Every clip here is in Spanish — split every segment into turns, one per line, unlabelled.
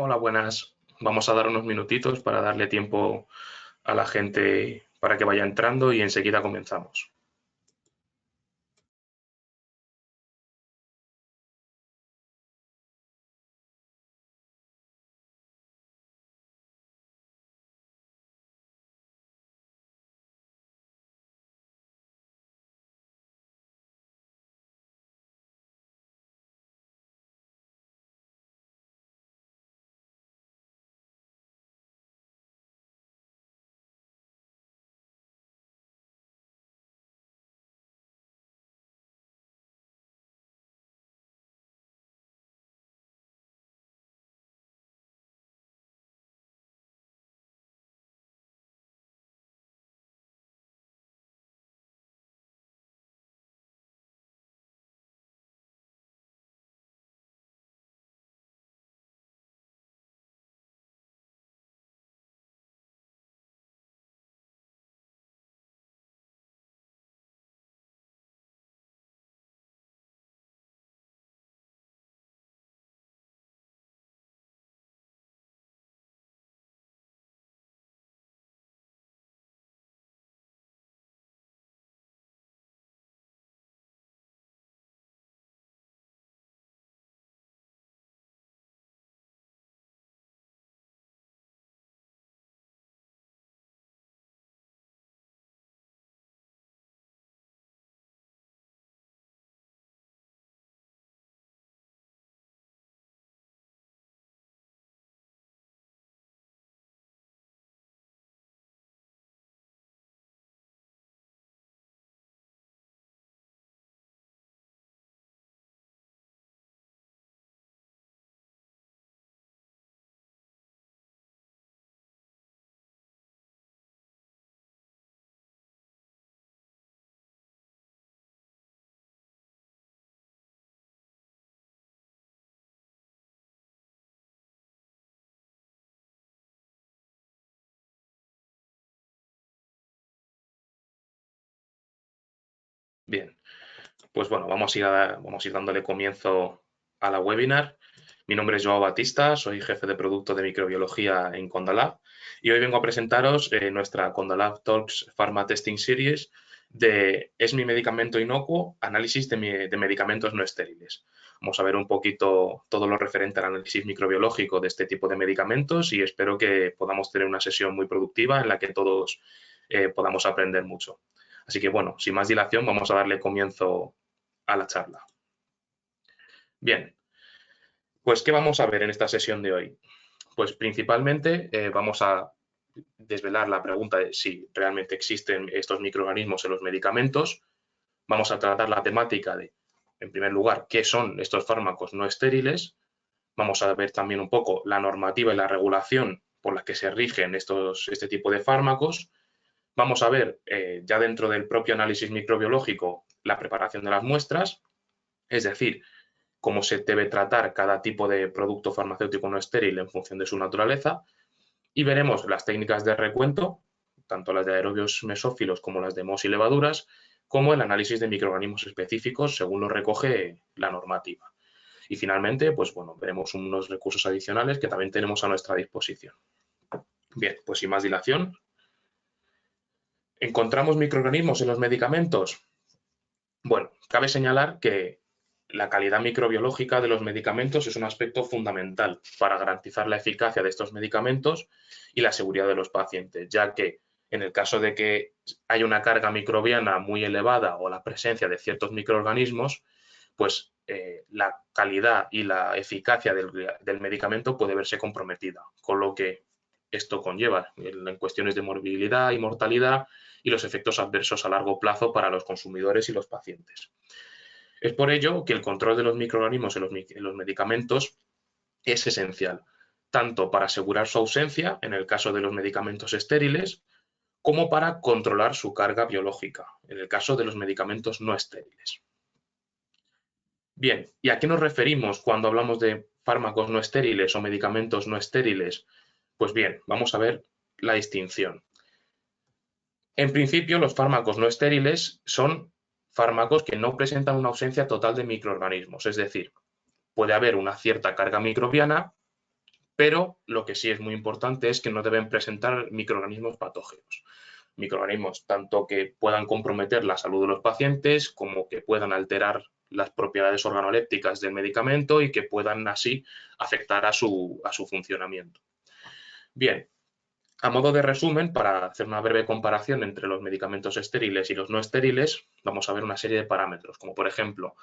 Hola, buenas. Vamos a dar unos minutitos para darle tiempo a la gente para que vaya entrando y enseguida comenzamos. Bien, pues bueno, vamos a ir dándole comienzo a la webinar. Mi nombre es Joao Batista, soy jefe de producto de microbiología en Condalab y hoy vengo a presentaros nuestra Condalab Talks Pharma Testing Series de ¿Es mi medicamento inocuo? Análisis de medicamentos no estériles. Vamos a ver un poquito todo lo referente al análisis microbiológico de este tipo de medicamentos y espero que podamos tener una sesión muy productiva en la que todos podamos aprender mucho. Así que bueno, sin más dilación, vamos a darle comienzo a la charla. Bien, pues ¿qué vamos a ver en esta sesión de hoy? Pues principalmente vamos a desvelar la pregunta de si realmente existen estos microorganismos en los medicamentos. Vamos a tratar la temática de, en primer lugar, qué son estos fármacos no estériles. Vamos a ver también un poco la normativa y la regulación por la que se rigen este tipo de fármacos. Vamos a ver ya dentro del propio análisis microbiológico la preparación de las muestras, es decir, cómo se debe tratar cada tipo de producto farmacéutico no estéril en función de su naturaleza, y veremos las técnicas de recuento, tanto las de aerobios mesófilos como las de mohos y levaduras, como el análisis de microorganismos específicos según lo recoge la normativa. Y finalmente, pues bueno, veremos unos recursos adicionales que también tenemos a nuestra disposición. Bien, pues sin más dilación, ¿encontramos microorganismos en los medicamentos? Bueno, cabe señalar que la calidad microbiológica de los medicamentos es un aspecto fundamental para garantizar la eficacia de estos medicamentos y la seguridad de los pacientes, ya que en el caso de que haya una carga microbiana muy elevada o la presencia de ciertos microorganismos, pues la calidad y la eficacia del medicamento puede verse comprometida, con lo que esto conlleva en cuestiones de morbilidad y mortalidad y los efectos adversos a largo plazo para los consumidores y los pacientes. Es por ello que el control de los microorganismos en los medicamentos es esencial, tanto para asegurar su ausencia en el caso de los medicamentos estériles, como para controlar su carga biológica en el caso de los medicamentos no estériles. Bien, ¿y a qué nos referimos cuando hablamos de fármacos no estériles o medicamentos no estériles? Pues bien, vamos a ver la distinción. En principio, los fármacos no estériles son fármacos que no presentan una ausencia total de microorganismos, es decir, puede haber una cierta carga microbiana, pero lo que sí es muy importante es que no deben presentar microorganismos patógenos. Microorganismos tanto que puedan comprometer la salud de los pacientes como que puedan alterar las propiedades organolépticas del medicamento y que puedan así afectar a su funcionamiento. Bien, a modo de resumen, para hacer una breve comparación entre los medicamentos estériles y los no estériles, vamos a ver una serie de parámetros, como por ejemplo,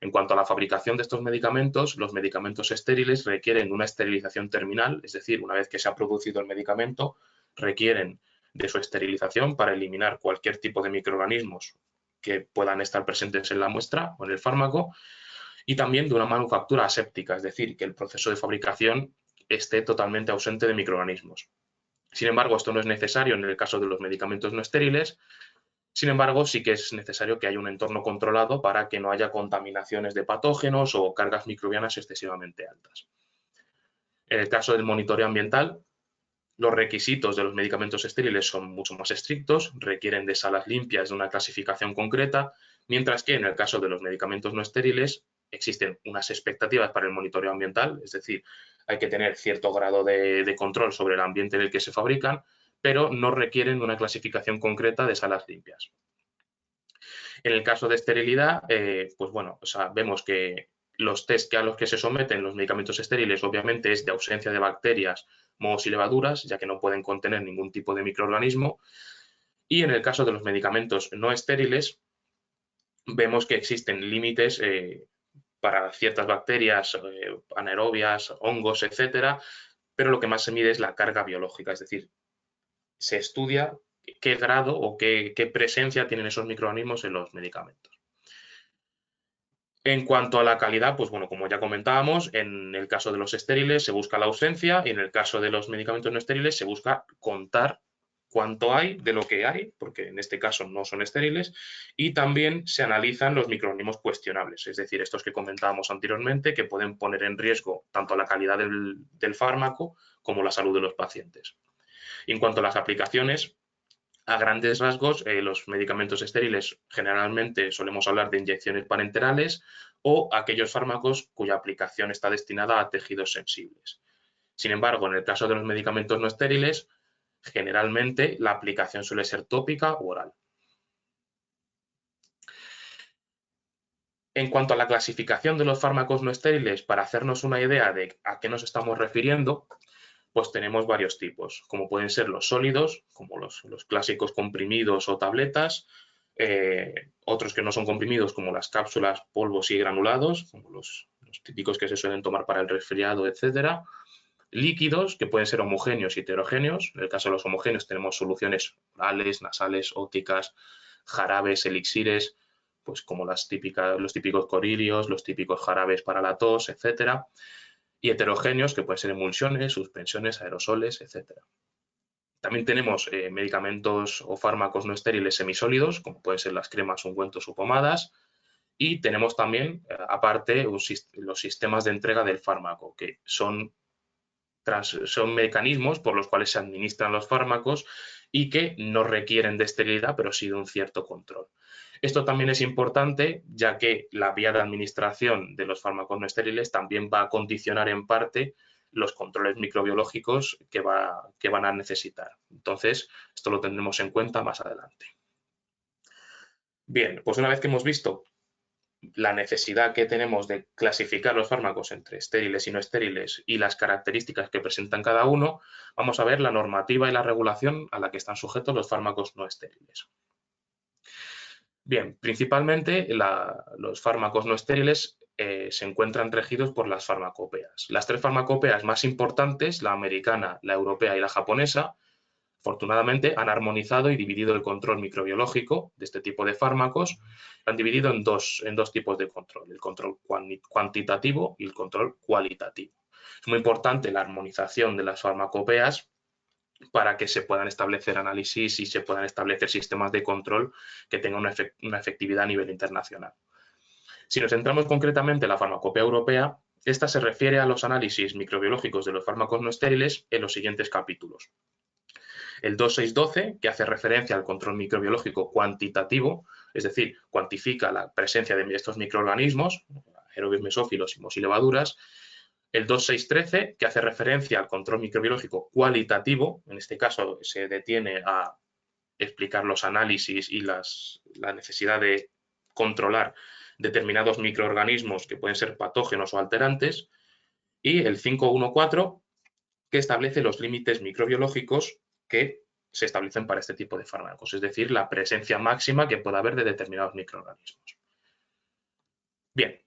en cuanto a la fabricación de estos medicamentos, los medicamentos estériles requieren una esterilización terminal, es decir, una vez que se ha producido el medicamento, requieren de su esterilización para eliminar cualquier tipo de microorganismos que puedan estar presentes en la muestra o en el fármaco, y también de una manufactura aséptica, es decir, que el proceso de fabricación esté totalmente ausente de microorganismos. Sin embargo, esto no es necesario en el caso de los medicamentos no estériles. Sin embargo, sí que es necesario que haya un entorno controlado para que no haya contaminaciones de patógenos o cargas microbianas excesivamente altas. En el caso del monitoreo ambiental, los requisitos de los medicamentos estériles son mucho más estrictos, requieren de salas limpias de una clasificación concreta, mientras que en el caso de los medicamentos no estériles existen unas expectativas para el monitoreo ambiental, es decir, hay que tener cierto grado de control sobre el ambiente en el que se fabrican, pero no requieren una clasificación concreta de salas limpias. En el caso de esterilidad, pues bueno, o sea, vemos que los test a los que se someten los medicamentos estériles obviamente es de ausencia de bacterias, mohos y levaduras, ya que no pueden contener ningún tipo de microorganismo. Y en el caso de los medicamentos no estériles, vemos que existen límites para ciertas bacterias anaerobias, hongos, etcétera, pero lo que más se mide es la carga biológica, es decir, se estudia qué grado o qué presencia tienen esos microorganismos en los medicamentos. En cuanto a la calidad, pues bueno, como ya comentábamos, en el caso de los estériles se busca la ausencia y en el caso de los medicamentos no estériles se busca contar cuánto hay de lo que hay, porque en este caso no son estériles, y también se analizan los microorganismos cuestionables, es decir, estos que comentábamos anteriormente, que pueden poner en riesgo tanto la calidad del fármaco como la salud de los pacientes. Y en cuanto a las aplicaciones, a grandes rasgos, los medicamentos estériles generalmente solemos hablar de inyecciones parenterales o aquellos fármacos cuya aplicación está destinada a tejidos sensibles. Sin embargo, en el caso de los medicamentos no estériles, generalmente la aplicación suele ser tópica u oral. En cuanto a la clasificación de los fármacos no estériles, para hacernos una idea de a qué nos estamos refiriendo, pues tenemos varios tipos, como pueden ser los sólidos, como los clásicos comprimidos o tabletas, otros que no son comprimidos, como las cápsulas, polvos y granulados, como los típicos que se suelen tomar para el resfriado, etcétera. Líquidos, que pueden ser homogéneos y heterogéneos. En el caso de los homogéneos tenemos soluciones orales, nasales, ópticas, jarabes, elixires, pues como los típicos corilios, los típicos jarabes para la tos, etcétera. Y heterogéneos, que pueden ser emulsiones, suspensiones, aerosoles, etcétera. También tenemos medicamentos o fármacos no estériles semisólidos, como pueden ser las cremas, ungüentos o pomadas. Y tenemos también, aparte, los sistemas de entrega del fármaco, que son mecanismos por los cuales se administran los fármacos y que no requieren de esterilidad, pero sí de un cierto control. Esto también es importante, ya que la vía de administración de los fármacos no estériles también va a condicionar en parte los controles microbiológicos que van a necesitar. Entonces, esto lo tendremos en cuenta más adelante. Bien, pues una vez que hemos visto la necesidad que tenemos de clasificar los fármacos entre estériles y no estériles y las características que presentan cada uno, vamos a ver la normativa y la regulación a la que están sujetos los fármacos no estériles. Bien, principalmente los fármacos no estériles se encuentran regidos por las farmacopeas. Las tres farmacopeas más importantes, la americana, la europea y la japonesa, afortunadamente han armonizado y dividido el control microbiológico de este tipo de fármacos, lo han dividido en dos tipos de control, el control cuantitativo y el control cualitativo. Es muy importante la armonización de las farmacopeas para que se puedan establecer análisis y se puedan establecer sistemas de control que tengan una efectividad a nivel internacional. Si nos centramos concretamente en la farmacopea europea, esta se refiere a los análisis microbiológicos de los fármacos no estériles en los siguientes capítulos. El 2612, que hace referencia al control microbiológico cuantitativo, es decir, cuantifica la presencia de estos microorganismos, aerobios mesófilos y mohos y levaduras. El 2.6.13, que hace referencia al control microbiológico cualitativo, en este caso se detiene a explicar los análisis y la necesidad de controlar determinados microorganismos que pueden ser patógenos o alterantes, y el 5.1.4, que establece los límites microbiológicos que se establecen para este tipo de fármacos, es decir, la presencia máxima que pueda haber de determinados microorganismos. Bien,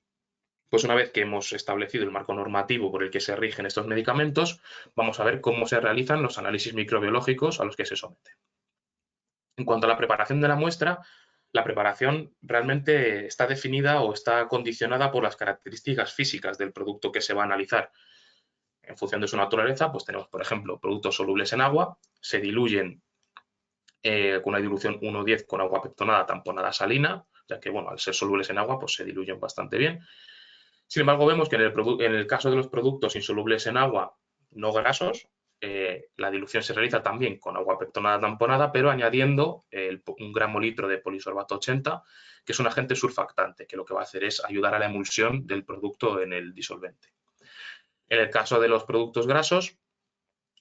pues una vez que hemos establecido el marco normativo por el que se rigen estos medicamentos, vamos a ver cómo se realizan los análisis microbiológicos a los que se someten. En cuanto a la preparación de la muestra, la preparación realmente está definida o está condicionada por las características físicas del producto que se va a analizar. En función de su naturaleza, pues tenemos, por ejemplo, productos solubles en agua, se diluyen con una dilución 1:10 con agua peptonada, tamponada, salina, ya que, bueno, al ser solubles en agua, pues se diluyen bastante bien. Sin embargo, vemos que en el caso de los productos insolubles en agua no grasos, la dilución se realiza también con agua peptonada tamponada, pero añadiendo 1 gramo litro de polisorbato 80, que es un agente surfactante, que lo que va a hacer es ayudar a la emulsión del producto en el disolvente. En el caso de los productos grasos,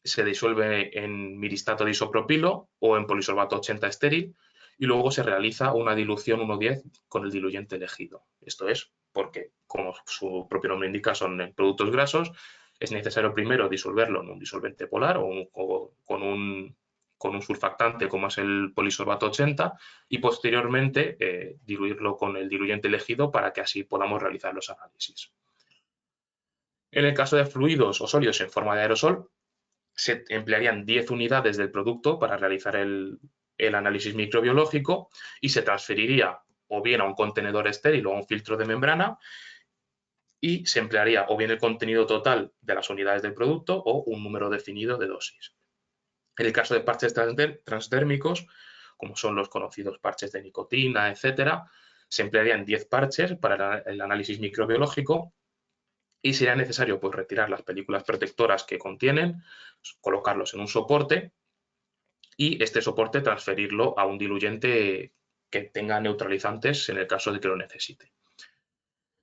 se disuelve en miristato de isopropilo o en polisorbato 80 estéril y luego se realiza una dilución 1:10 con el diluyente elegido. Esto es porque, como su propio nombre indica, son productos grasos, es necesario primero disolverlo en un disolvente polar o con un surfactante como es el polisorbato 80 y posteriormente diluirlo con el diluyente elegido para que así podamos realizar los análisis. En el caso de fluidos o sólidos en forma de aerosol, se emplearían 10 unidades del producto para realizar el análisis microbiológico y se transferiría o bien a un contenedor estéril o a un filtro de membrana y se emplearía o bien el contenido total de las unidades del producto o un número definido de dosis. En el caso de parches transdérmicos, como son los conocidos parches de nicotina, etcétera, se emplearían 10 parches para el análisis microbiológico y sería necesario pues, retirar las películas protectoras que contienen, colocarlos en un soporte y este soporte transferirlo a un diluyente que tenga neutralizantes en el caso de que lo necesite.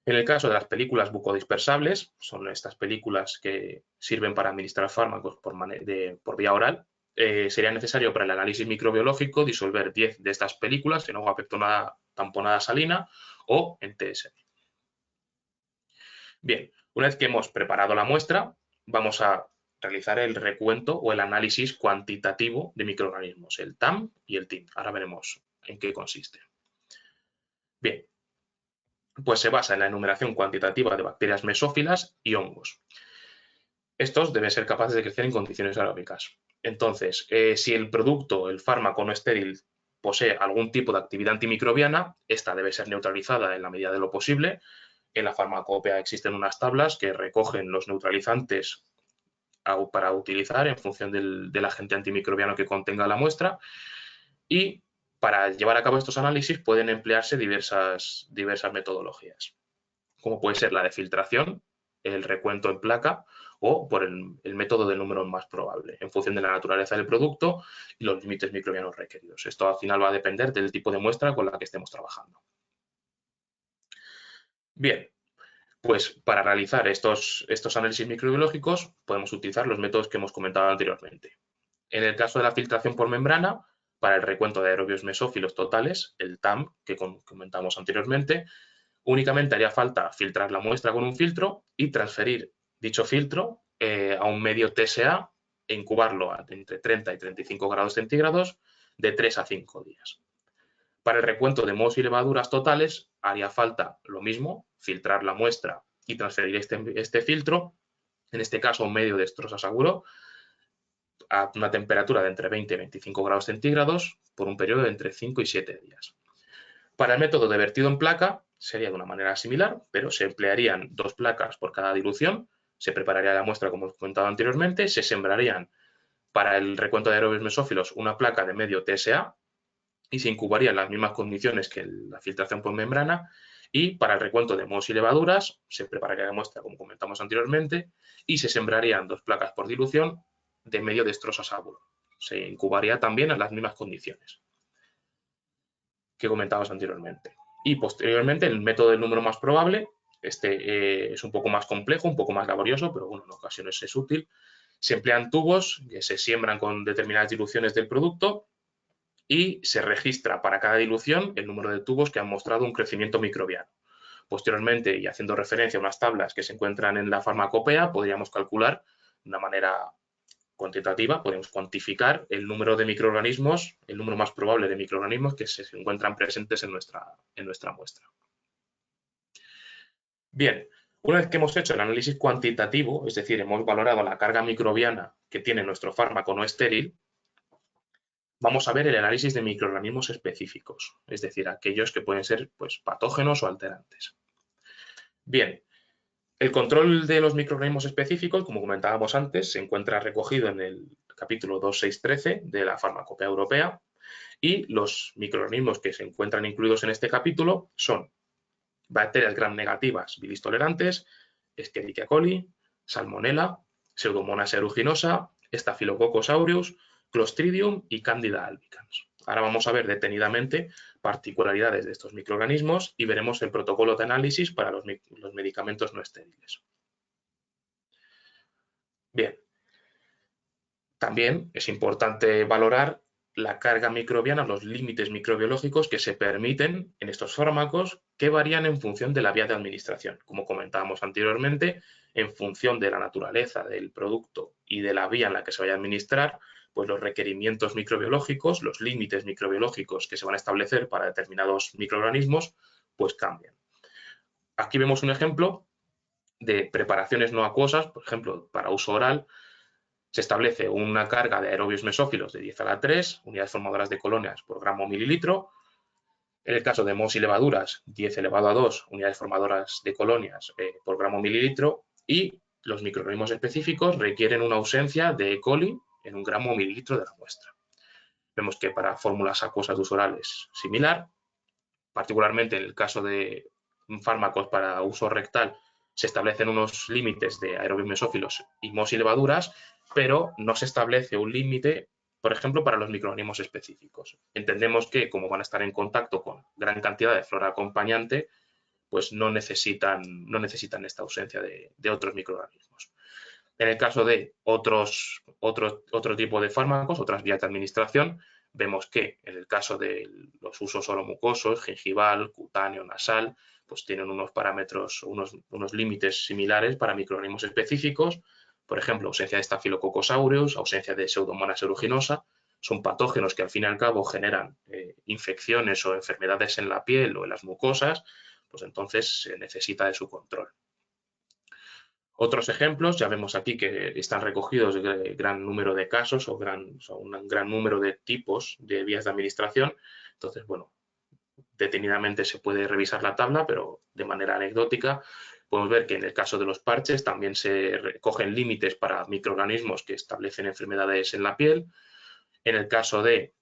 En el caso de las películas bucodispersables, son estas películas que sirven para administrar fármacos por vía oral, sería necesario para el análisis microbiológico disolver 10 de estas películas en agua peptonada tamponada salina o en TSM. Bien, una vez que hemos preparado la muestra, vamos a realizar el recuento o el análisis cuantitativo de microorganismos, el TAM y el TIM. Ahora veremos en qué consiste. Bien, pues se basa en la enumeración cuantitativa de bacterias mesófilas y hongos. Estos deben ser capaces de crecer en condiciones aeróbicas. Entonces, si el producto, el fármaco no estéril, posee algún tipo de actividad antimicrobiana, esta debe ser neutralizada en la medida de lo posible. En la farmacopea existen unas tablas que recogen los neutralizantes para utilizar en función del agente antimicrobiano que contenga la muestra y para llevar a cabo estos análisis pueden emplearse diversas metodologías, como puede ser la de filtración, el recuento en placa o por el método del número más probable, en función de la naturaleza del producto y los límites microbianos requeridos. Esto al final va a depender del tipo de muestra con la que estemos trabajando. Bien, pues para realizar estos análisis microbiológicos podemos utilizar los métodos que hemos comentado anteriormente. En el caso de la filtración por membrana, para el recuento de aerobios mesófilos totales, el TAM, que comentamos anteriormente, únicamente haría falta filtrar la muestra con un filtro y transferir dicho filtro a un medio TSA e incubarlo entre 30 y 35 grados centígrados de 3 a 5 días. Para el recuento de mohos y levaduras totales haría falta lo mismo, filtrar la muestra y transferir este filtro, en este caso a un medio de Strosa Saguro, a una temperatura de entre 20 y 25 grados centígrados por un periodo de entre 5 y 7 días. Para el método de vertido en placa sería de una manera similar, pero se emplearían 2 placas por cada dilución, se prepararía la muestra como he comentado anteriormente, se sembrarían para el recuento de aerobios mesófilos una placa de medio TSA y se incubaría en las mismas condiciones que la filtración por membrana y para el recuento de mohos y levaduras se prepararía la muestra como comentamos anteriormente y se sembrarían 2 placas por dilución de medio de Strosa Saguro. Se incubaría también en las mismas condiciones que comentabas anteriormente. Y posteriormente, el método del número más probable Este es un poco más complejo, un poco más laborioso, pero bueno, en ocasiones es útil. Se emplean tubos que se siembran con determinadas diluciones del producto y se registra para cada dilución el número de tubos que han mostrado un crecimiento microbiano. Posteriormente, y haciendo referencia a unas tablas que se encuentran en la farmacopea, podríamos calcular de una manera cuantitativa, podemos cuantificar el número de microorganismos, el número más probable de microorganismos que se encuentran presentes en nuestra muestra. Bien, una vez que hemos hecho el análisis cuantitativo, es decir, hemos valorado la carga microbiana que tiene nuestro fármaco no estéril, vamos a ver el análisis de microorganismos específicos, es decir, aquellos que pueden ser pues, patógenos o alterantes. Bien, el control de los microorganismos específicos, como comentábamos antes, se encuentra recogido en el capítulo 2613 de la Farmacopea Europea y los microorganismos que se encuentran incluidos en este capítulo son bacterias gram negativas bilis tolerantes, Escherichia coli, Salmonella, Pseudomonas aeruginosa, Staphylococcus aureus, Clostridium y Candida albicans. Ahora vamos a ver detenidamente particularidades de estos microorganismos y veremos el protocolo de análisis para los medicamentos no estériles. Bien, también es importante valorar la carga microbiana, los límites microbiológicos que se permiten en estos fármacos que varían en función de la vía de administración. Como comentábamos anteriormente, en función de la naturaleza del producto y de la vía en la que se vaya a administrar, pues los requerimientos microbiológicos, los límites microbiológicos que se van a establecer para determinados microorganismos, pues cambian. Aquí vemos un ejemplo de preparaciones no acuosas, por ejemplo, para uso oral, se establece una carga de aerobios mesófilos de 10 a la 3 unidades formadoras de colonias por gramo mililitro. En el caso de mohos y levaduras, 10 elevado a 2 unidades formadoras de colonias por gramo mililitro. Y los microorganismos específicos requieren una ausencia de E. coli en un gramo mililitro de la muestra. Vemos que para fórmulas acuosas de uso oral es similar. Particularmente en el caso de fármacos para uso rectal, se establecen unos límites de aerobios mesófilos y mohos y levaduras, pero no se establece un límite, por ejemplo, para los microorganismos específicos. Entendemos que, como van a estar en contacto con gran cantidad de flora acompañante, pues no necesitan esta ausencia de otros microorganismos. En el caso de otro tipo de fármacos, otras vías de administración, vemos que en el caso de los usos oromucosos, gingival, cutáneo, nasal, pues tienen unos parámetros, unos límites similares para microorganismos específicos, por ejemplo, ausencia de Staphylococcus aureus, ausencia de Pseudomonas aeruginosa, son patógenos que al fin y al cabo generan infecciones o enfermedades en la piel o en las mucosas, pues entonces se necesita de su control. Otros ejemplos, ya vemos aquí que están recogidos gran número de casos o un gran número de tipos de vías de administración. Entonces, bueno, detenidamente se puede revisar la tabla, pero de manera anecdótica podemos ver que en el caso de los parches también se recogen límites para microorganismos que establecen enfermedades en la piel. En el caso de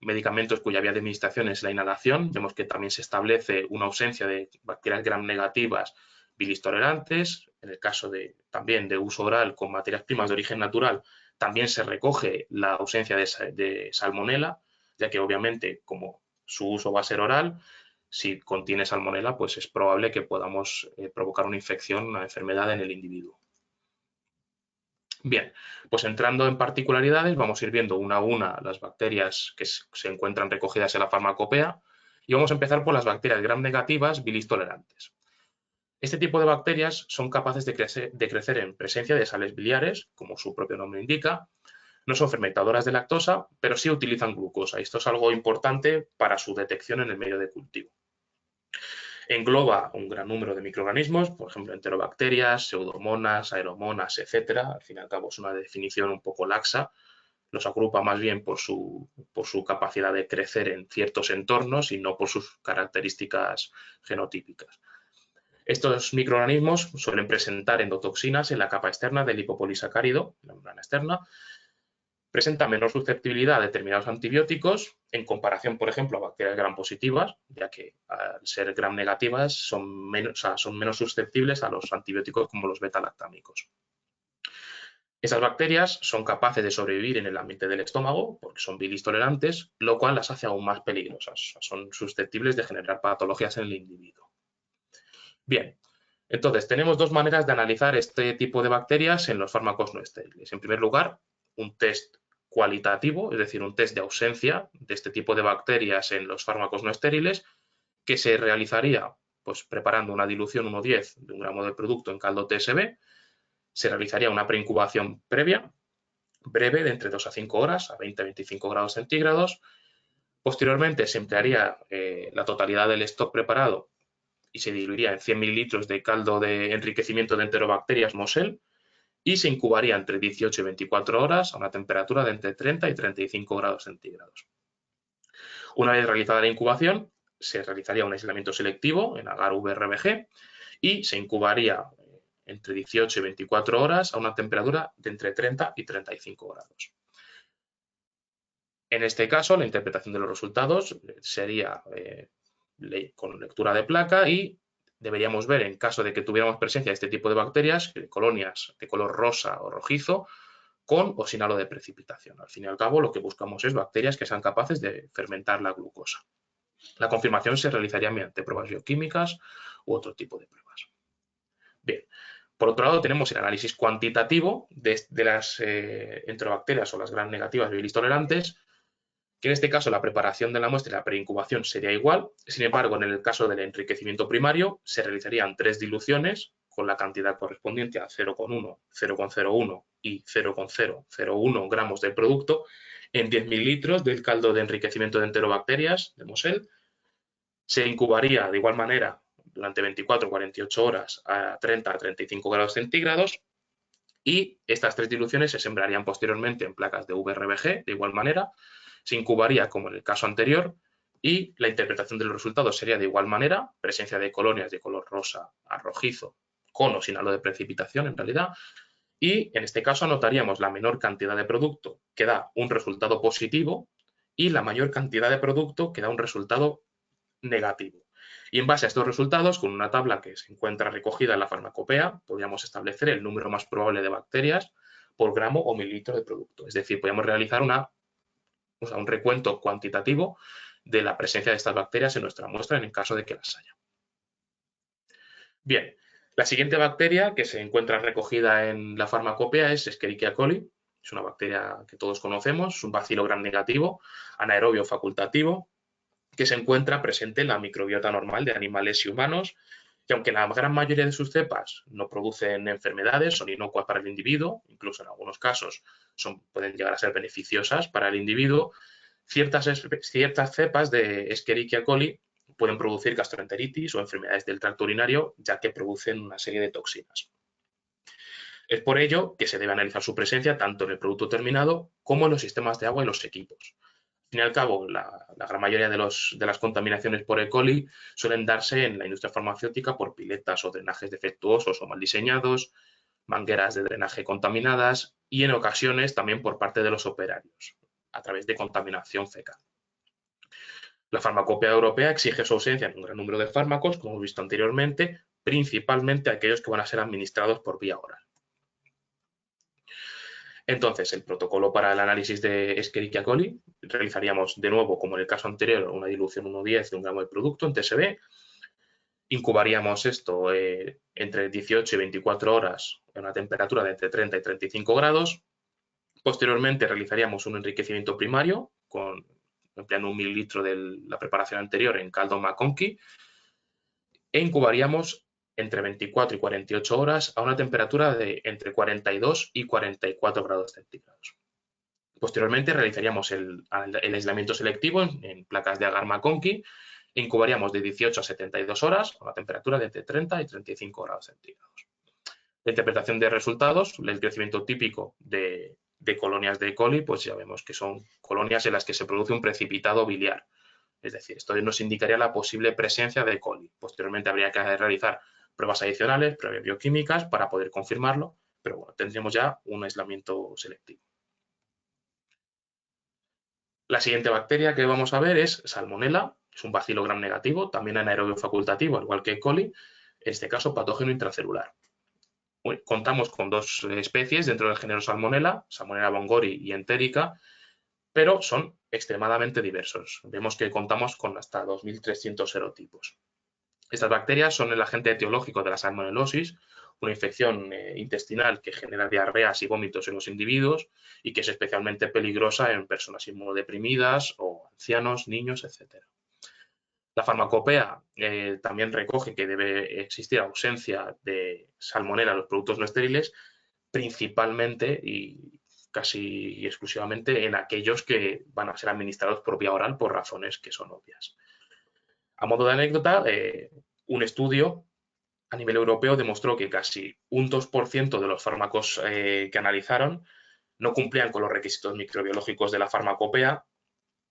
medicamentos cuya vía de administración es la inhalación, vemos que también se establece una ausencia de bacterias gram negativas bilis tolerantes. En el caso también de uso oral con materias primas de origen natural, también se recoge la ausencia de salmonela, ya que obviamente como su uso va a ser oral, si contiene salmonela, pues es probable que podamos provocar una infección, una enfermedad en el individuo. Bien, pues entrando en particularidades, vamos a ir viendo una a una las bacterias que se encuentran recogidas en la farmacopea y vamos a empezar por las bacterias gram negativas bilis tolerantes. Este tipo de bacterias son capaces de crecer en presencia de sales biliares, como su propio nombre indica. No son fermentadoras de lactosa, pero sí utilizan glucosa. Esto es algo importante para su detección en el medio de cultivo. Engloba un gran número de microorganismos, por ejemplo, enterobacterias, pseudomonas, aeromonas, etcétera. Al fin y al cabo es una definición un poco laxa. Los agrupa más bien por su capacidad de crecer en ciertos entornos y no por sus características genotípicas. Estos microorganismos suelen presentar endotoxinas en la capa externa del lipopolisacárido, la membrana externa. Presenta menor susceptibilidad a determinados antibióticos en comparación, por ejemplo, a bacterias gram positivas, ya que al ser gram negativas son menos susceptibles a los antibióticos como los beta-lactámicos. Esas bacterias son capaces de sobrevivir en el ambiente del estómago porque son bilis tolerantes, lo cual las hace aún más peligrosas. Son susceptibles de generar patologías en el individuo. Bien, entonces tenemos dos maneras de analizar este tipo de bacterias en los fármacos no estériles. En primer lugar, un test cualitativo, es decir, un test de ausencia de este tipo de bacterias en los fármacos no estériles, que se realizaría pues, preparando una dilución 1,10 de un gramo de producto en caldo TSB. Se realizaría una preincubación previa, breve, de entre 2 a 5 horas, a 20 a 25 grados centígrados. Posteriormente se emplearía la totalidad del stock preparado y se diluiría en 100 mililitros de caldo de enriquecimiento de enterobacterias Moselle y se incubaría entre 18 y 24 horas a una temperatura de entre 30 y 35 grados centígrados. Una vez realizada la incubación, se realizaría un aislamiento selectivo en agar VRBG y se incubaría entre 18 y 24 horas a una temperatura de entre 30 y 35 grados. En este caso, la interpretación de los resultados sería con lectura de placa y deberíamos ver, en caso de que tuviéramos presencia de este tipo de bacterias, colonias de color rosa o rojizo, con o sin halo de precipitación. Al fin y al cabo, lo que buscamos es bacterias que sean capaces de fermentar la glucosa. La confirmación se realizaría mediante pruebas bioquímicas u otro tipo de pruebas. Bien, por otro lado tenemos el análisis cuantitativo de las enterobacterias o las gram negativas bilis tolerantes, que en este caso la preparación de la muestra y la preincubación sería igual. Sin embargo, en el caso del enriquecimiento primario se realizarían 3 diluciones con la cantidad correspondiente a 0,1, 0,01 y 0,001 gramos del producto en 10 mililitros del caldo de enriquecimiento de enterobacterias de Moselle. Se incubaría de igual manera durante 24 o 48 horas a 30 a 35 grados centígrados y estas 3 diluciones se sembrarían posteriormente en placas de VRBG de igual manera. Se incubaría como en el caso anterior y la interpretación de los resultados sería de igual manera, presencia de colonias de color rosa a rojizo, con o sin halo de precipitación en realidad, y en este caso anotaríamos la menor cantidad de producto que da un resultado positivo y la mayor cantidad de producto que da un resultado negativo. Y en base a estos resultados, con una tabla que se encuentra recogida en la farmacopea, podríamos establecer el número más probable de bacterias por gramo o mililitro de producto. Es decir, podríamos realizar un recuento cuantitativo de la presencia de estas bacterias en nuestra muestra en el caso de que las haya. Bien, la siguiente bacteria que se encuentra recogida en la farmacopea es Escherichia coli. Es una bacteria que todos conocemos, es un bacilo gram negativo, anaerobio facultativo, que se encuentra presente en la microbiota normal de animales y humanos, y aunque la gran mayoría de sus cepas no producen enfermedades, son inocuas para el individuo, incluso en algunos casos pueden llegar a ser beneficiosas para el individuo, ciertas cepas de Escherichia coli pueden producir gastroenteritis o enfermedades del tracto urinario, ya que producen una serie de toxinas. Es por ello que se debe analizar su presencia tanto en el producto terminado como en los sistemas de agua y los equipos. Al fin y al cabo, la gran mayoría de las contaminaciones por E. coli suelen darse en la industria farmacéutica por piletas o drenajes defectuosos o mal diseñados, mangueras de drenaje contaminadas y en ocasiones también por parte de los operarios, a través de contaminación fecal. La farmacopea europea exige su ausencia en un gran número de fármacos, como hemos visto anteriormente, principalmente aquellos que van a ser administrados por vía oral. Entonces, el protocolo para el análisis de Escherichia coli realizaríamos de nuevo, como en el caso anterior, una dilución 1,10 de un gramo de producto en TSB. Incubaríamos esto entre 18 y 24 horas a una temperatura de entre 30 y 35 grados. Posteriormente realizaríamos un enriquecimiento primario empleando 1 mililitro de la preparación anterior en caldo McConkey e incubaríamos entre 24 y 48 horas a una temperatura de entre 42 y 44 grados centígrados. Posteriormente realizaríamos el aislamiento selectivo en placas de agar McConkey e incubaríamos de 18 a 72 horas a una temperatura de entre 30 y 35 grados centígrados. La interpretación de resultados, el crecimiento típico de colonias de E. coli, pues ya vemos que son colonias en las que se produce un precipitado biliar. Es decir, esto nos indicaría la posible presencia de E. coli. Posteriormente habría que realizar pruebas adicionales, pruebas bioquímicas para poder confirmarlo, pero bueno, tendríamos ya un aislamiento selectivo. La siguiente bacteria que vamos a ver es Salmonella, es un bacilo gram negativo, también anaerobio facultativo, al igual que E. coli, en este caso patógeno intracelular. Contamos con dos especies dentro del género Salmonella, Salmonella bongori y entérica, pero son extremadamente diversos. Vemos que contamos con hasta 2.300 serotipos. Estas bacterias son el agente etiológico de la salmonelosis, una infección intestinal que genera diarreas y vómitos en los individuos y que es especialmente peligrosa en personas inmunodeprimidas o ancianos, niños, etc. La farmacopea también recoge que debe existir ausencia de salmonela en los productos no estériles, principalmente y casi exclusivamente en aquellos que van a ser administrados por vía oral por razones que son obvias. A modo de anécdota, un estudio a nivel europeo demostró que casi un 2% de los fármacos que analizaron no cumplían con los requisitos microbiológicos de la farmacopea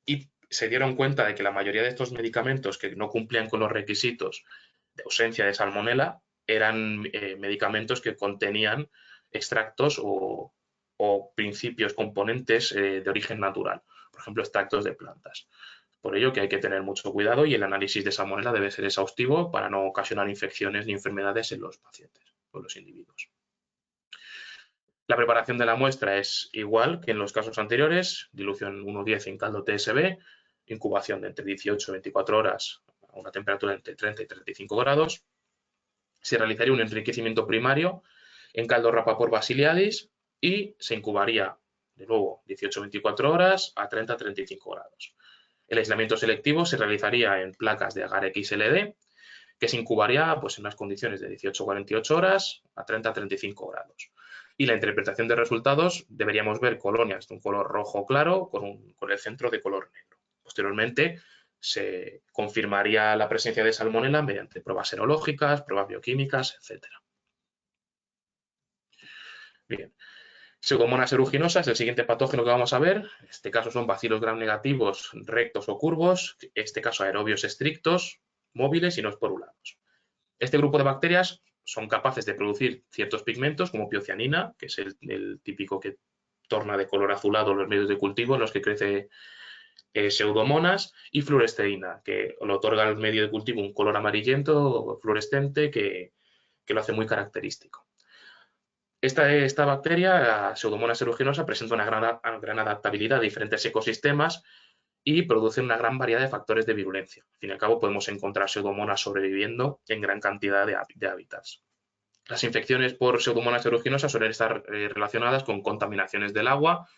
y se dieron cuenta de que la mayoría de estos medicamentos que no cumplían con los requisitos de ausencia de salmonela eran medicamentos que contenían extractos o principios, componentes de origen natural, por ejemplo, extractos de plantas. Por ello que hay que tener mucho cuidado y el análisis de salmonela debe ser exhaustivo para no ocasionar infecciones ni enfermedades en los pacientes o en los individuos. La preparación de la muestra es igual que en los casos anteriores, dilución 1,10 en caldo TSB, incubación de entre 18 y 24 horas a una temperatura entre 30 y 35 grados. Se realizaría un enriquecimiento primario en caldo Rapaport Basiliadis y se incubaría de nuevo 18-24 horas a 30-35 grados. El aislamiento selectivo se realizaría en placas de agar XLD, que se incubaría pues, en unas condiciones de 18-48 horas a 30-35 grados. Y la interpretación de resultados deberíamos ver colonias de un color rojo claro con el centro de color negro. Posteriormente se confirmaría la presencia de salmonela mediante pruebas serológicas, pruebas bioquímicas, etc. Bien. Pseudomonas aeruginosa es el siguiente patógeno que vamos a ver. En este caso son bacilos gram negativos rectos o curvos, en este caso aerobios estrictos, móviles y no esporulados. Este grupo de bacterias son capaces de producir ciertos pigmentos como piocianina, que es el típico que torna de color azulado los medios de cultivo en los que crece pseudomonas, y fluoresceína, que le otorga al medio de cultivo un color amarillento fluorescente que lo hace muy característico. Esta bacteria, Pseudomonas aeruginosa, presenta una gran adaptabilidad a diferentes ecosistemas y produce una gran variedad de factores de virulencia. Al fin y al cabo, podemos encontrar Pseudomonas sobreviviendo en gran cantidad de hábitats. Las infecciones por Pseudomonas aeruginosa suelen estar relacionadas con contaminaciones del agua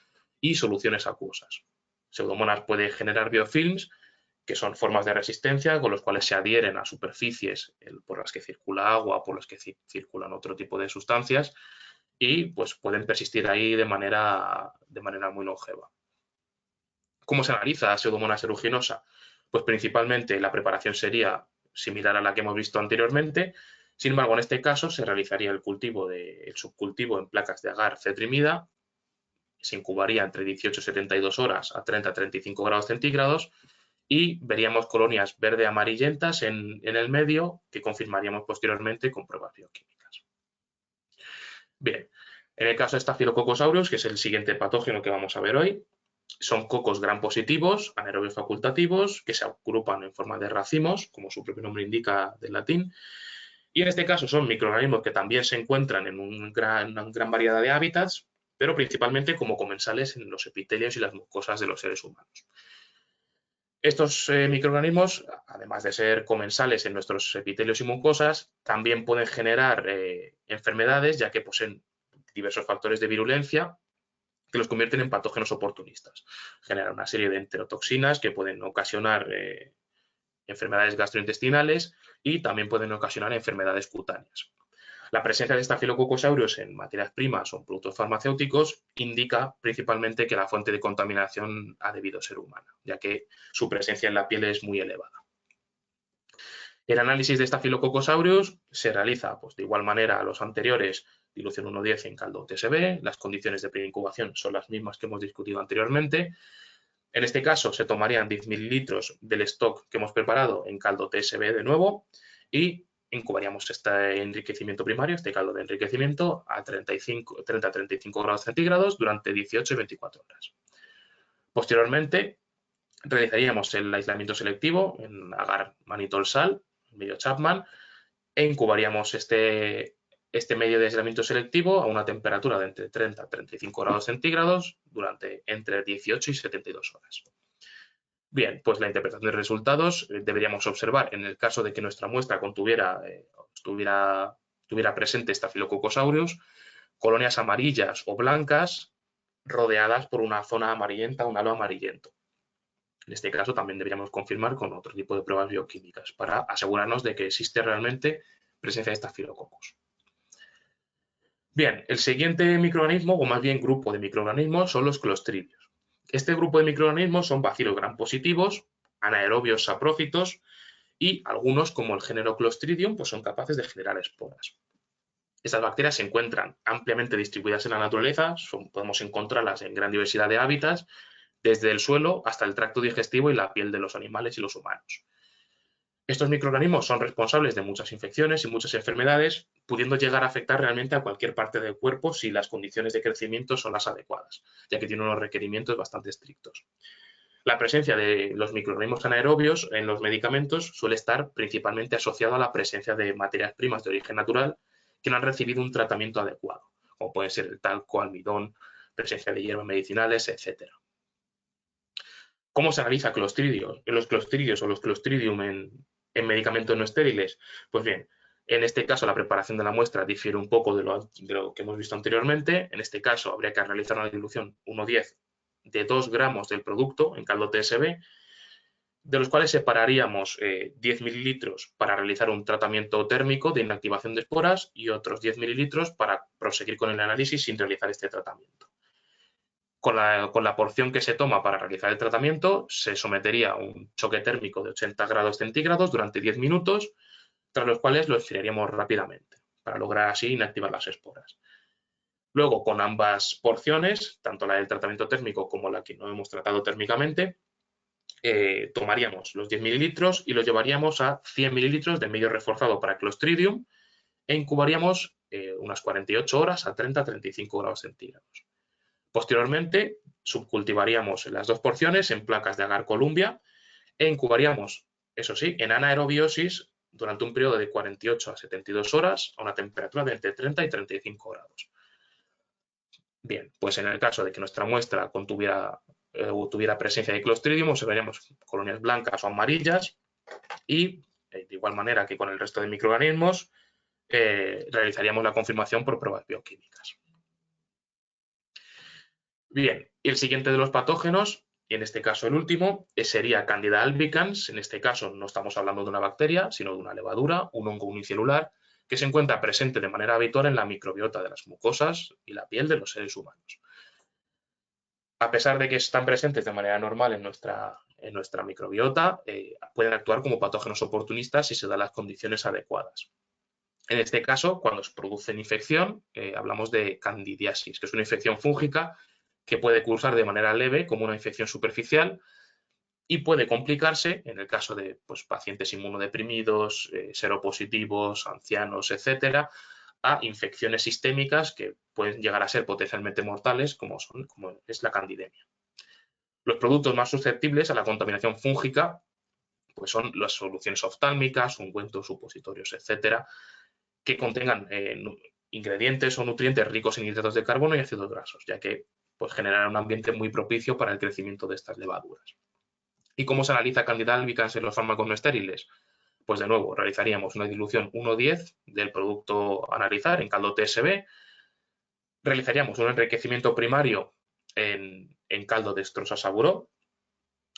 y soluciones acuosas. Pseudomonas puede generar biofilms, que son formas de resistencia con los cuales se adhieren a superficies por las que circula agua, por las que circulan otro tipo de sustancias, y pues pueden persistir ahí de manera muy longeva. ¿Cómo se analiza Pseudomonas aeruginosa? Pues principalmente la preparación sería similar a la que hemos visto anteriormente. Sin embargo, en este caso se realizaría el subcultivo en placas de agar cetrimida, se incubaría entre 18 y 72 horas a 30-35 grados centígrados y veríamos colonias verde amarillentas en el medio que confirmaríamos posteriormente con pruebas bioquímicas. Bien, en el caso de Staphylococcus aureus, que es el siguiente patógeno que vamos a ver hoy, son cocos gram positivos, anaerobios facultativos, que se agrupan en forma de racimos, como su propio nombre indica del latín, y en este caso son microorganismos que también se encuentran en una gran variedad de hábitats, pero principalmente como comensales en los epitelios y las mucosas de los seres humanos. Estos microorganismos, además de ser comensales en nuestros epitelios y mucosas, también pueden generar enfermedades, ya que poseen diversos factores de virulencia que los convierten en patógenos oportunistas. Generan una serie de enterotoxinas que pueden ocasionar enfermedades gastrointestinales y también pueden ocasionar enfermedades cutáneas. La presencia de Staphylococcus aureus en materias primas o en productos farmacéuticos indica principalmente que la fuente de contaminación ha debido ser humana, ya que su presencia en la piel es muy elevada. El análisis de Staphylococcus aureus se realiza pues, de igual manera a los anteriores, dilución 1,10 en caldo TSB, las condiciones de preincubación son las mismas que hemos discutido anteriormente. En este caso se tomarían 10 mililitros del stock que hemos preparado en caldo TSB de nuevo y incubaríamos este enriquecimiento primario, este caldo de enriquecimiento a 30-35 grados centígrados durante 18 y 24 horas. Posteriormente realizaríamos el aislamiento selectivo en agar mannitol sal, medio Chapman, e incubaríamos este medio de aislamiento selectivo a una temperatura de entre 30 y 35 grados centígrados durante entre 18 y 72 horas. Bien, pues la interpretación de resultados deberíamos observar en el caso de que nuestra muestra tuviera presente Staphylococcus aureus, colonias amarillas o blancas rodeadas por una zona amarillenta, un halo amarillento. En este caso también deberíamos confirmar con otro tipo de pruebas bioquímicas para asegurarnos de que existe realmente presencia de Staphylococcus. Bien, el siguiente microorganismo, o más bien grupo de microorganismos, son los clostridios. Este grupo de microorganismos son bacilos gram positivos, anaerobios saprófitos y algunos, como el género Clostridium, pues son capaces de generar esporas. Estas bacterias se encuentran ampliamente distribuidas en la naturaleza, podemos encontrarlas en gran diversidad de hábitats, desde el suelo hasta el tracto digestivo y la piel de los animales y los humanos. Estos microorganismos son responsables de muchas infecciones y muchas enfermedades, pudiendo llegar a afectar realmente a cualquier parte del cuerpo si las condiciones de crecimiento son las adecuadas, ya que tienen unos requerimientos bastante estrictos. La presencia de los microorganismos anaerobios en los medicamentos suele estar principalmente asociada a la presencia de materias primas de origen natural que no han recibido un tratamiento adecuado, como puede ser el talco, almidón, presencia de hierbas medicinales, etc. ¿Cómo se analiza los clostridios o los clostridium en medicamentos no estériles? Pues bien, en este caso la preparación de la muestra difiere un poco de lo que hemos visto anteriormente. En este caso habría que realizar una dilución 1:10 de 2 gramos del producto en caldo TSB, de los cuales separaríamos 10 mililitros para realizar un tratamiento térmico de inactivación de esporas y otros 10 mililitros para proseguir con el análisis sin realizar este tratamiento. Con la porción que se toma para realizar el tratamiento, se sometería a un choque térmico de 80 grados centígrados durante 10 minutos, tras los cuales lo enfriaríamos rápidamente, para lograr así inactivar las esporas. Luego, con ambas porciones, tanto la del tratamiento térmico como la que no hemos tratado térmicamente, tomaríamos los 10 mililitros y los llevaríamos a 100 mililitros de medio reforzado para Clostridium e incubaríamos unas 48 horas a 30-35 grados centígrados. Posteriormente, subcultivaríamos las dos porciones en placas de agar Columbia e incubaríamos, eso sí, en anaerobiosis durante un periodo de 48 a 72 horas a una temperatura de entre 30 y 35 grados. Bien, pues en el caso de que nuestra muestra tuviera presencia de Clostridium, observaríamos colonias blancas o amarillas y, de igual manera que con el resto de microorganismos, realizaríamos la confirmación por pruebas bioquímicas. Bien, y el siguiente de los patógenos, y en este caso el último, sería Candida albicans. En este caso no estamos hablando de una bacteria, sino de una levadura, un hongo unicelular, que se encuentra presente de manera habitual en la microbiota de las mucosas y la piel de los seres humanos. A pesar de que están presentes de manera normal en nuestra microbiota, pueden actuar como patógenos oportunistas si se dan las condiciones adecuadas. En este caso, cuando se produce infección, hablamos de candidiasis, que es una infección fúngica que puede cursar de manera leve como una infección superficial y puede complicarse en el caso de pacientes inmunodeprimidos, seropositivos, ancianos, etcétera, a infecciones sistémicas que pueden llegar a ser potencialmente mortales, como es la candidemia. Los productos más susceptibles a la contaminación fúngica pues son las soluciones oftálmicas, ungüentos, supositorios, etcétera, que contengan ingredientes o nutrientes ricos en hidratos de carbono y ácidos grasos, ya que pues, generarán un ambiente muy propicio para el crecimiento de estas levaduras. ¿Y cómo se analiza Candida albicans en los fármacos no estériles? Pues de nuevo, realizaríamos una dilución 1:10 del producto a analizar en caldo TSB, realizaríamos un enriquecimiento primario en caldo de Strosa saburó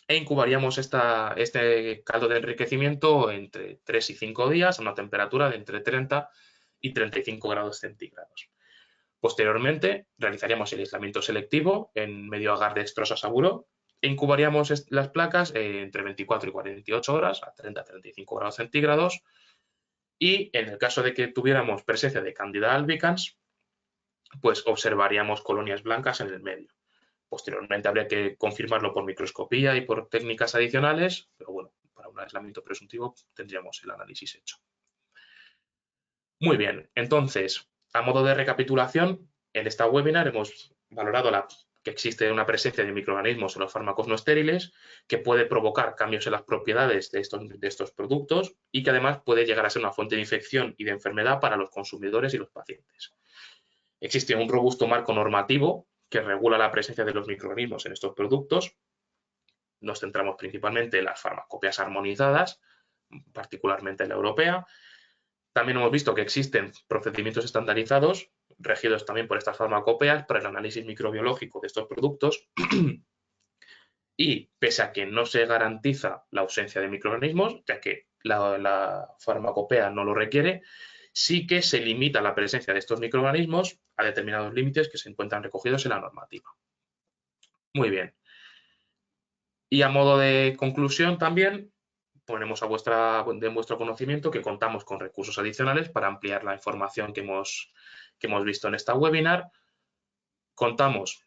e incubaríamos este caldo de enriquecimiento entre 3 y 5 días a una temperatura de entre 30 y 35 grados centígrados. Posteriormente, realizaríamos el aislamiento selectivo en medio agar de Strosa saburó e incubaríamos las placas entre 24 y 48 horas a 30-35 grados centígrados y en el caso de que tuviéramos presencia de Candida albicans, pues observaríamos colonias blancas en el medio. Posteriormente habría que confirmarlo por microscopía y por técnicas adicionales, pero bueno, para un aislamiento presuntivo tendríamos el análisis hecho. Muy bien, entonces, a modo de recapitulación, en esta webinar hemos valorado que existe una presencia de microorganismos en los fármacos no estériles que puede provocar cambios en las propiedades de estos productos y que además puede llegar a ser una fuente de infección y de enfermedad para los consumidores y los pacientes. Existe un robusto marco normativo que regula la presencia de los microorganismos en estos productos nos centramos principalmente en las farmacopeas armonizadas, particularmente la europea. También hemos visto que existen procedimientos estandarizados, regidos también por estas farmacopeas, para el análisis microbiológico de estos productos. Y pese a que no se garantiza la ausencia de microorganismos, ya que la farmacopea no lo requiere, sí que se limita la presencia de estos microorganismos a determinados límites que se encuentran recogidos en la normativa. Muy bien. Y a modo de conclusión también ponemos de vuestro conocimiento que contamos con recursos adicionales para ampliar la información que hemos visto en esta webinar. Contamos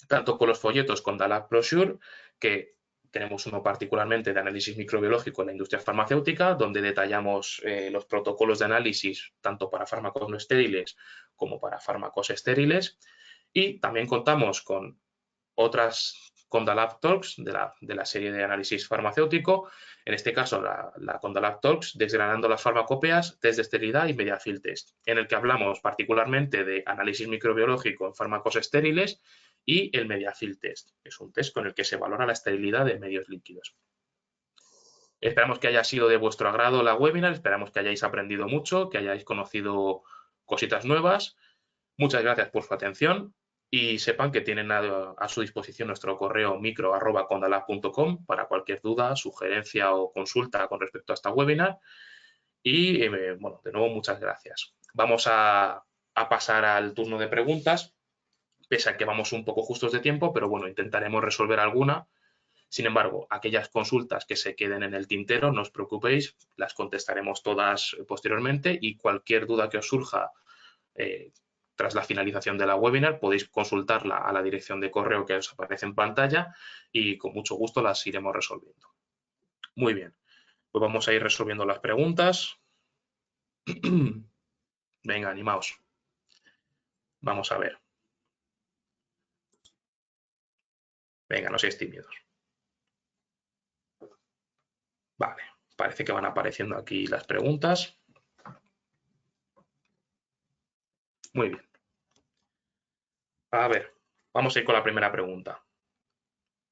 tanto con los folletos Condalab Brochure, que tenemos uno particularmente de análisis microbiológico en la industria farmacéutica, donde detallamos los protocolos de análisis tanto para fármacos no estériles como para fármacos estériles. Y también contamos con otras Condalab Talks de la serie de análisis farmacéutico, en este caso la Condalab Talks, desgranando las farmacopeas, test de esterilidad y Mediafil Test, en el que hablamos particularmente de análisis microbiológico en fármacos estériles y el Mediafil Test, que es un test con el que se valora la esterilidad de medios líquidos. Esperamos que haya sido de vuestro agrado la webinar, esperamos que hayáis aprendido mucho, que hayáis conocido cositas nuevas. Muchas gracias por su atención y sepan que tienen a su disposición nuestro correo micro@condalab.com para cualquier duda, sugerencia o consulta con respecto a esta webinar. Y bueno, de nuevo, muchas gracias. Vamos a pasar al turno de preguntas, pese a que vamos un poco justos de tiempo, pero bueno, intentaremos resolver alguna. Sin embargo, aquellas consultas que se queden en el tintero, no os preocupéis, las contestaremos todas posteriormente y cualquier duda que os surja tras la finalización de la webinar podéis consultarla a la dirección de correo que os aparece en pantalla y con mucho gusto las iremos resolviendo. Muy bien, pues vamos a ir resolviendo las preguntas. Venga, animaos. Vamos a ver. Venga, no seáis tímidos. Vale, parece que van apareciendo aquí las preguntas. Muy bien. A ver, vamos a ir con la primera pregunta.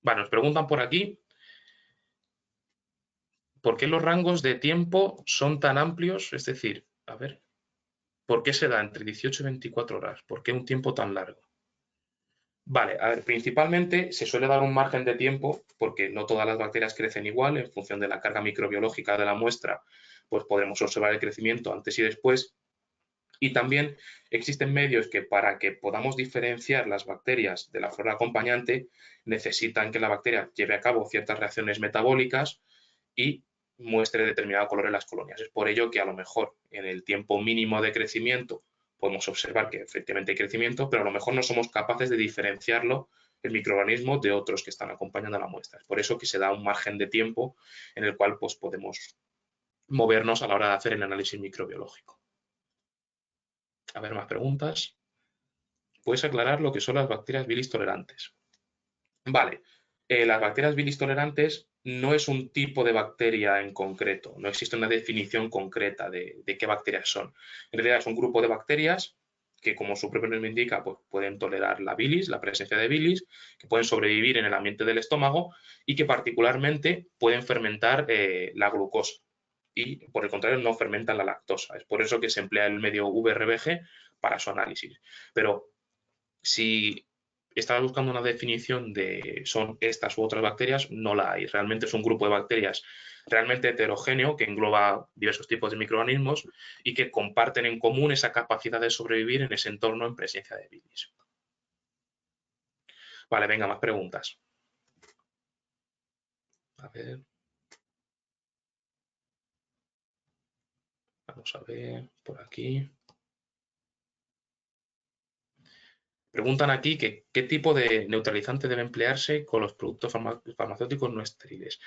Vale, nos preguntan por aquí, ¿por qué los rangos de tiempo son tan amplios? Es decir, a ver, ¿por qué se da entre 18 y 24 horas? ¿Por qué un tiempo tan largo? Vale, a ver, principalmente se suele dar un margen de tiempo porque no todas las bacterias crecen igual en función de la carga microbiológica de la muestra, pues podremos observar el crecimiento antes y después. Y también existen medios que para que podamos diferenciar las bacterias de la flora acompañante necesitan que la bacteria lleve a cabo ciertas reacciones metabólicas y muestre determinado color en las colonias. Es por ello que a lo mejor en el tiempo mínimo de crecimiento podemos observar que efectivamente hay crecimiento, pero a lo mejor no somos capaces de diferenciarlo, el microorganismo, de otros que están acompañando a la muestra. Es por eso que se da un margen de tiempo en el cual pues, podemos movernos a la hora de hacer el análisis microbiológico. A ver, más preguntas. ¿Puedes aclarar lo que son las bacterias bilis tolerantes? Vale, las bacterias bilis tolerantes no es un tipo de bacteria en concreto, no existe una definición concreta de qué bacterias son. En realidad es un grupo de bacterias que, como su propio nombre indica, pues pueden tolerar la bilis, la presencia de bilis, que pueden sobrevivir en el ambiente del estómago y que particularmente pueden fermentar la glucosa y, por el contrario, no fermentan la lactosa. Es por eso que se emplea el medio VRBG para su análisis. Pero si estás buscando una definición de son estas u otras bacterias, no la hay. Realmente es un grupo de bacterias realmente heterogéneo que engloba diversos tipos de microorganismos y que comparten en común esa capacidad de sobrevivir en ese entorno en presencia de bilis. Vale, venga, más preguntas. A ver. Vamos a ver por aquí. Preguntan aquí que qué tipo de neutralizante debe emplearse con los productos farmacéuticos no estériles.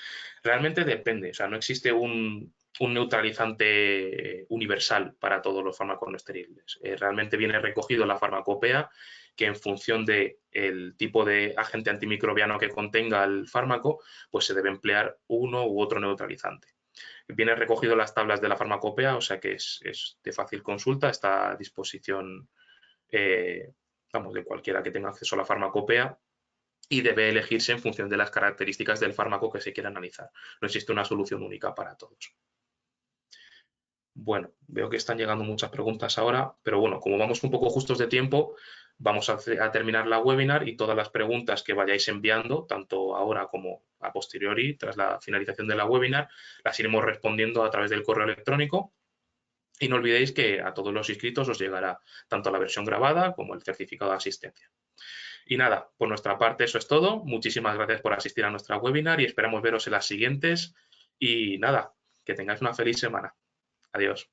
Realmente depende, o sea, no existe un neutralizante universal para todos los fármacos no estériles. Realmente viene recogido en la farmacopea que en función del tipo de agente antimicrobiano que contenga el fármaco, pues se debe emplear uno u otro neutralizante. Viene recogido en las tablas de la farmacopea, o sea que es de fácil consulta, está a disposición vamos, de cualquiera que tenga acceso a la farmacopea y debe elegirse en función de las características del fármaco que se quiera analizar. No existe una solución única para todos. Bueno, veo que están llegando muchas preguntas ahora, pero bueno, como vamos un poco justos de tiempo, vamos a terminar la webinar y todas las preguntas que vayáis enviando, tanto ahora como a posteriori, tras la finalización de la webinar, las iremos respondiendo a través del correo electrónico. Y no olvidéis que a todos los inscritos os llegará tanto la versión grabada como el certificado de asistencia. Y nada, por nuestra parte eso es todo. Muchísimas gracias por asistir a nuestra webinar y esperamos veros en las siguientes. Y nada, que tengáis una feliz semana. Adiós.